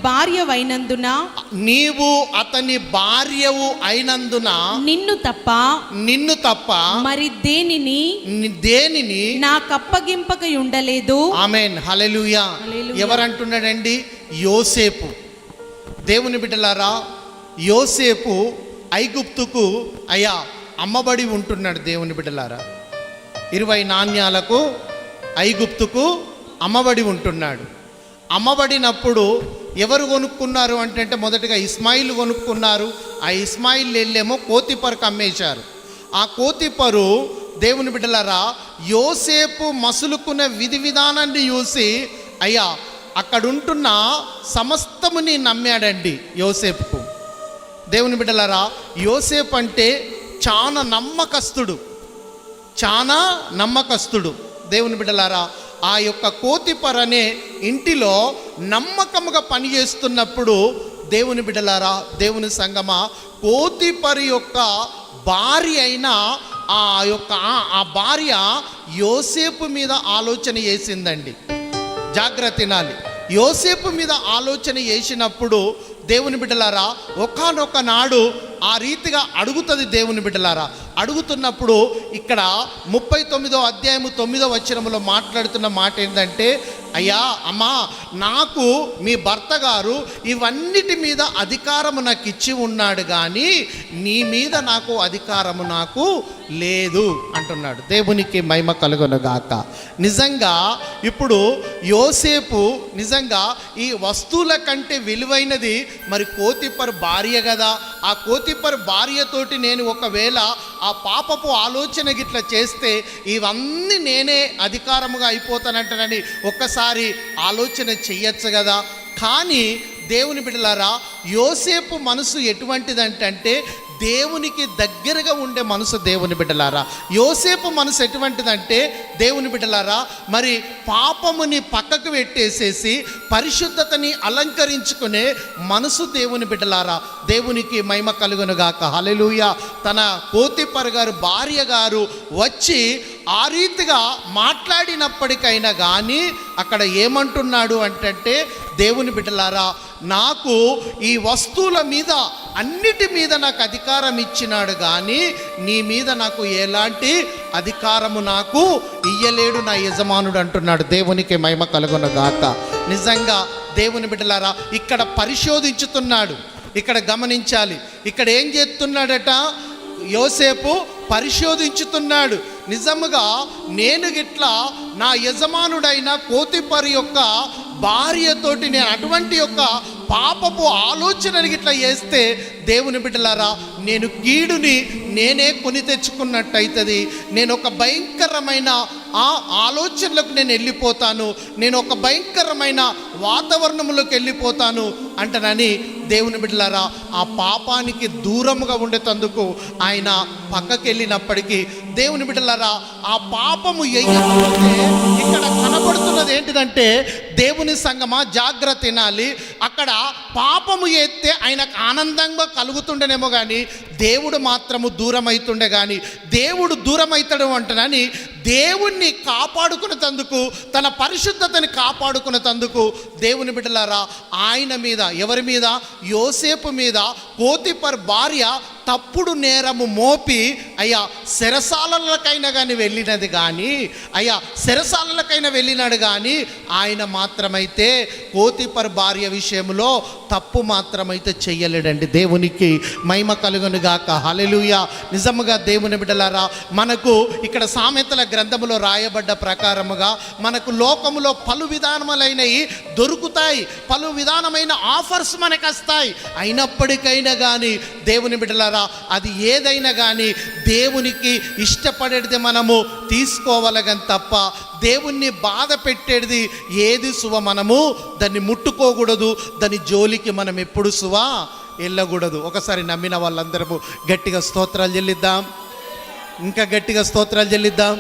భార్యవైనందున నిన్ను తప్ప మరి దేనిని నాకప్పగింపకయుండలేదు. ఆమేన్, హల్లెలూయా. ఎవరంటున్నాడండి? యోసేపు. దేవుని బిడ్డలారా, యోసేపు ఐగుప్తుకు అమ్మబడి ఉంటున్నాడు. దేవుని బిడ్డలారా, 20 నాణ్యాలకు ఐగుప్తుకు అమ్మబడి ఉంటున్నాడు. అమ్మబడినప్పుడు ఎవరు కొనుక్కున్నారు అంటే మొదటగా ఇస్మాయిల్ కొనుక్కున్నారు. ఆ ఇస్మాయిల్ వెళ్ళేమో పోతీఫరుకు అమ్మేశారు. ఆ పోతీఫరు దేవుని బిడ్డలారా యోసేపు మసులుకున్న విధి విధానాన్ని చూసి అక్కడుంటున్న సమస్తముని నమ్మాడండి యోసేపుకు. దేవుని బిడ్డలారా, యోసేపు అంటే చాలా నమ్మకస్తుడు. దేవుని బిడ్డలారా, ఆ యొక్క పోతీఫర్ అనే ఇంటిలో నమ్మకముగా పనిచేస్తున్నప్పుడు దేవుని బిడ్డలారా, దేవుని సంగమా, పోతీఫర్ యొక్క భార్య అయిన ఆ భార్య యోసేపు మీద ఆలోచన చేసిందండి. జాగ్రత్త వినాలి. యోసేపు మీద ఆలోచన చేసినప్పుడు దేవుని బిడ్డలారా ఒకానొక నాడు ఆ రీతిగా అడుగుతుంది. దేవుని బిడ్డలారా అడుగుతున్నప్పుడు ఇక్కడ 39వ అధ్యాయము 9వ వచనములో మాట్లాడుతున్న మాట ఏంటంటే, అయ్యా అమ్మా, నాకు మీ భర్త గారు ఇవన్నిటి మీద అధికారము నాకు ఇచ్చి ఉన్నాడు, కానీ నీ మీద నాకు అధికారము నాకు లేదు అంటున్నాడు. దేవునికి మహిమ కలుగునుగాక. నిజంగా ఇప్పుడు యోసేపు నిజంగా ఈ వస్తువుల కంటే విలువైనది మరి పోతీఫర్ భార్య కదా. ఆ పోతీఫర్ భార్యతోటి నేను ఒకవేళ ఆ పాపపు ఆలోచన గిట్లా చేస్తే ఇవన్నీ నేనే అధికారముగా అయిపోతానంటానని ఒక్కసారి ఆలోచన చెయ్యొచ్చు కదా. కానీ దేవుని బిడ్డలారా, యోసేపు మనసు ఎటువంటిదంటే దేవునికి దగ్గరగా ఉండే మనసు. దేవుని బిడ్డలారా, యోసేపు మనసు ఎటువంటిదంటే దేవుని బిడ్డలారా, మరి పాపముని పక్కకు పెట్టేసేసి పరిశుద్ధతని అలంకరించుకునే మనసు. దేవుని బిడ్డలారా, దేవునికి మహిమ కలుగునుగాక. హల్లెలూయా. తన పోతీఫర్ గారు భార్య గారు వచ్చి ఆ రీతిగా మాట్లాడినప్పటికైనా కానీ అక్కడ ఏమంటున్నాడు అంటే, దేవుని బిడ్డలారా, నాకు ఈ వస్తువుల మీద అన్నిటి మీద నాకు అధికారం ఇచ్చినాడు, కానీ నీ మీద నాకు ఎలాంటి అధికారము నాకు ఇయ్యలేడు నా యజమానుడు అంటున్నాడు. దేవునికి మహిమ కలుగునుగాక. నిజంగా దేవుని బిడ్డలారా, ఇక్కడ పరిశోధించుతున్నాడు. ఇక్కడ గమనించాలి. ఇక్కడ ఏం చేస్తున్నాడట? యోసేపు పరిశోధించుతున్నాడు. నిజముగా నేను గిట్లా నా యజమానుడైన పోతీఫర్ యొక్క భార్యతోటి నేను అటువంటి యొక్క పాపపు ఆలోచనలు గిట్లా చేస్తే దేవుని బిడ్డలారా, నేను కీడుని నేనే కొని తెచ్చుకున్నట్టయితుంది. నేను ఒక భయంకరమైన ఆ ఆలోచనలకు నేను వెళ్ళిపోతాను, నేను ఒక భయంకరమైన వాతావరణంలోకి వెళ్ళిపోతాను అంటనని దేవుని బిడ్డలారా ఆ పాపానికి దూరముగా ఉండేటందుకు ఆయన పక్కకి వెళ్ళినప్పటికీ దేవుని బిడ్డలారా ఆ పాపము వేయకపోతే ఇక్కడ కనబడుతున్నది ఏంటిదంటే, దేవుని సంగమా జాగ్రత్త తినాలి. అక్కడ పాపము ఎత్తే ఆయనకు ఆనందంగా కలుగుతుండేనేమో కానీ దేవుడు మాత్రము దూరం అవుతుండే. కానీ దేవుడు దూరం అవుతాడు అంటనని దేవుణ్ణి కాపాడుకునేందుకు, తన పరిశుద్ధతని కాపాడుకునేందుకు దేవుని బిడ్డలారా ఆయన మీద, ఎవరి మీద? యోసేపు మీద పోతీఫర్ భార్య తప్పుడు నేరము మోపి చెరసాలకైనా కానీ వెళ్ళినది, కానీ చెరసాలకైనా వెళ్ళినాడు, కానీ ఆయన మాత్రమైతే పోతీఫర్ భార్య విషయంలో తప్పు మాత్రమైతే చెయ్యలేడండి. దేవునికి మహిమ కలుగునుగాక. హల్లెలూయా. నిజముగా దేవుని బిడ్డలారా, మనకు ఇక్కడ సామెతల గ్రంథములో రాయబడ్డ ప్రకారముగా మనకు లోకములో పలు విధానములైనవి దొరుకుతాయి, పలు విధానమైన ఆఫర్స్ మనకు వస్తాయి. అయినప్పటికైనా కానీ దేవుని బిడ్డలారా అది ఏదైనా కానీ దేవునికి ఇష్టపడేది మనము తీసుకోవాలని తప్ప దేవుణ్ణి బాధ పెట్టేది ఏది సువ మనము దాన్ని ముట్టుకోకూడదు, దాని జోలికి మనం ఎప్పుడు సువ వెళ్ళకూడదు. ఒకసారి నమ్మిన వాళ్ళందరము గట్టిగా స్తోత్రాలు చెల్లిద్దాం, ఇంకా గట్టిగా స్తోత్రాలు చెల్లిద్దాం.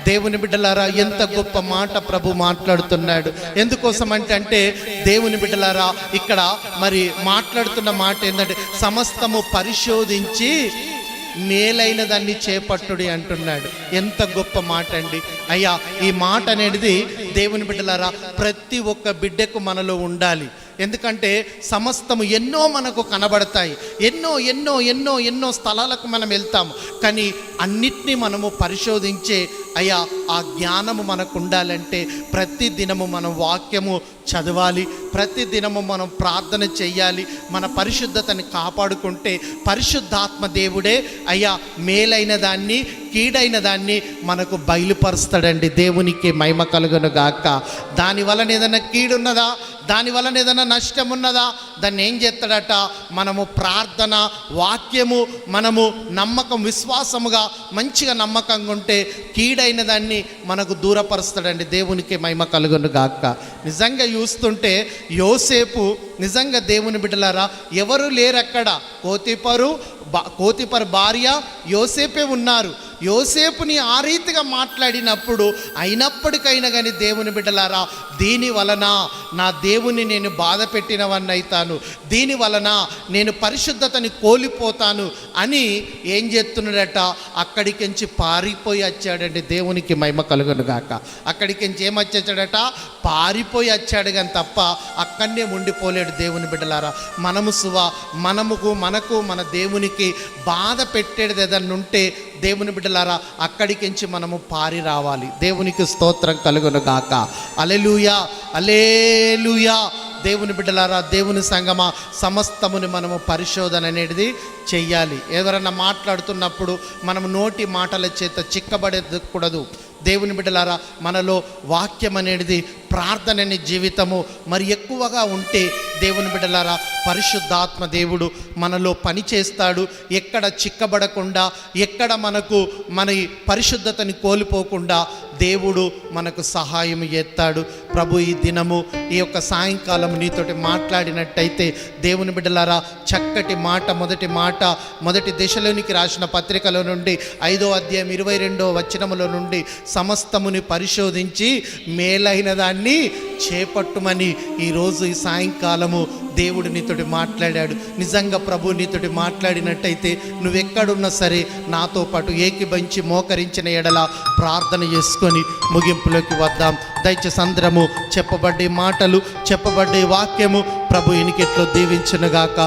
దేవుని బిడ్డలారా ఎంత గొప్ప మాట ప్రభు మాట్లాడుతున్నాడు. ఎందుకోసం అంటే దేవుని బిడ్డలారా ఇక్కడ మరి మాట్లాడుతున్న మాట ఏంటంటే సమస్తము పరిశోధించి మేలైన దాన్ని చేపట్టుడి అంటున్నాడు. ఎంత గొప్ప మాట అండి. అయ్యా ఈ మాట అనేది దేవుని బిడ్డలారా ప్రతి ఒక్క బిడ్డకు మనలో ఉండాలి. ఎందుకంటే సమస్తము ఎన్నో మనకు కనబడతాయి, ఎన్నో ఎన్నో ఎన్నో ఎన్నో స్థలాలకు మనం వెళ్తాము. కానీ అన్నిటినీ మనము పరిశోధించే అయ్యా ఆ జ్ఞానము మనకు ఉండాలంటే ప్రతి దినము మనం వాక్యము చదవాలి, ప్రతి దినము మనం ప్రార్థన చెయ్యాలి. మన పరిశుద్ధతని కాపాడుకుంటే పరిశుద్ధాత్మ దేవుడే అయ్యా మేలైన దాన్ని కీడైన దాన్ని మనకు బయలుపరుస్తాడండి. దేవునికి మహిమ కలుగును గాక. దాని వలన ఏదైనా కీడున్నదా, దాని వలన ఏదైనా నష్టం ఉన్నదా, దాన్ని ఏం చేస్తాడట, మనము ప్రార్థన వాక్యము మనము నమ్మకం విశ్వాసముగా మంచిగా నమ్మకంగా ఉంటే కీడైన దాన్ని మనకు దూరపరుస్తాడండి. దేవునికి మహిమ కలుగును గాక. నిజంగా చూస్తుంటే యోసేపు నిజంగా దేవుని బిడ్డలారా ఎవరు లేరు అక్కడ. పోతీఫరు భార్య యోసేపే ఉన్నారు. యోసేపుని ఆ రీతిగా మాట్లాడినప్పుడు అయినప్పటికైనా కానీ దేవుని బిడ్డలారా దీని వలన నా దేవుని నేను బాధ పెట్టినవన్నీ అవుతాను, దీని వలన నేను పరిశుద్ధతని కోల్పోతాను అని ఏం చేస్తున్నాడట, అక్కడికించి పారిపోయి వచ్చాడండి. దేవునికి మహిమ కలుగును గాక. అక్కడికించి ఏమొచ్చాడట, పారిపోయి వచ్చాడు కానీ తప్ప అక్కడనే ఉండిపోలేడు. దేవుని బిడ్డలారా మనకు మన దేవునికి బాధ పెట్టేది ఏదన్నా ఉంటే దేవుని బిడ్డలారా అక్కడికించి మనము పారి రావాలి. దేవునికి స్తోత్రం కలుగును గాక. హల్లెలూయా హల్లెలూయా. దేవుని బిడ్డలారా దేవుని సంగమా సమస్తముని మనము పరిశోధన అనేది చెయ్యాలి. ఎవరన్నా మాట్లాడుతున్నప్పుడు మనము నోటి మాటల చేత చిక్కబడకూడదు. దేవుని బిడ్డలారా మనలో వాక్యం అనేది ప్రార్థన అనే జీవితము మరి ఎక్కువగా ఉంటే దేవుని బిడ్డలారా పరిశుద్ధాత్మ దేవుడు మనలో పని చేస్తాడు. ఎక్కడ చిక్కబడకుండా, ఎక్కడ మన పరిశుద్ధతని కోల్పోకుండా దేవుడు మనకు సహాయం చేస్తాడు. ప్రభు ఈ దినము ఈ యొక్క సాయంకాలం నీతోటి మాట్లాడినట్టయితే దేవుని బిడ్డలారా చక్కటి మాట, మొదటి దశలోనికి రాసిన పత్రికలో నుండి 5వ అధ్యాయం 22వ వచనములో నుండి సమస్తముని పరిశోధించి మేలైన దాన్ని చేపట్టుమని ఈరోజు ఈ సాయంకాలము దేవుడు నీతోటి మాట్లాడాడు. నిజంగా ప్రభు నీతోటి మాట్లాడినట్టయితే నువ్వెక్కడున్నా సరే నాతో పాటు ఏకీభవించి మోకరించిన ఎడల ప్రార్థన చేసుకొని ముగింపులోకి వద్దాం. దయచేసి అందరము చెప్పబడ్డే మాటలు, చెప్పబడ్డే వాక్యము ప్రభు ఇనికెట్లో దీవించునుగాక.